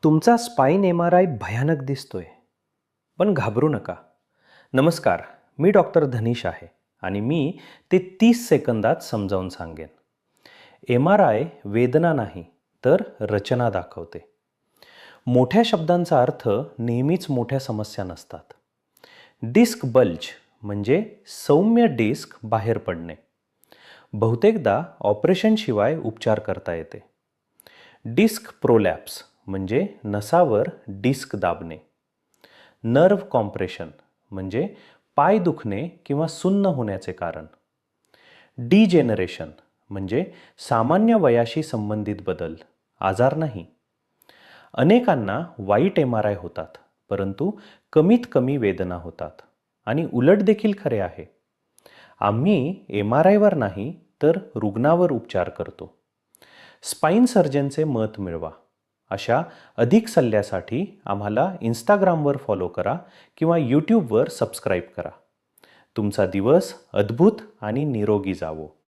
तुमचा spine MRI भयानक दिसतोय, पण घाबरू नका. नमस्कार, मी डॉक्टर धनीश आहे आणि मी ते 30 सेकंदात समजावून सांगेन. MRI वेदना नाही तर रचना दाखवते. मोठ्या शब्दांचा अर्थ नेहमीच मोठ्या समस्या नसतात. डिस्क बल्ज म्हणजे सौम्य डिस्क बाहेर पडणे. बहुतेकदा ऑपरेशनशिवाय उपचार करता येते. डिस्क प्रोलॅप्स म्हणजे नसावर डिस्क दाबणे. नर्व कॉम्प्रेशन म्हणजे पाय दुखणे किंवा सुन्न होण्याचे कारण. डिजेनरेशन म्हणजे सामान्य वयाशी संबंधित बदल, आजार नाही. अनेकांना वाईट MRI होतात, परंतु कमीत कमी वेदना होतात आणि उलट देखील खरे आहे. आम्ही MRIवर नाही तर रुग्णावर उपचार करतो. स्पाइन सर्जनचे मत मिळवा. अशा अधिक सल्ल्यासाठी आम्हाला Instagramवर फॉलो करा किंवा YouTubeवर सबस्क्राईब करा. तुमचा दिवस अद्भुत आणि निरोगी जावो.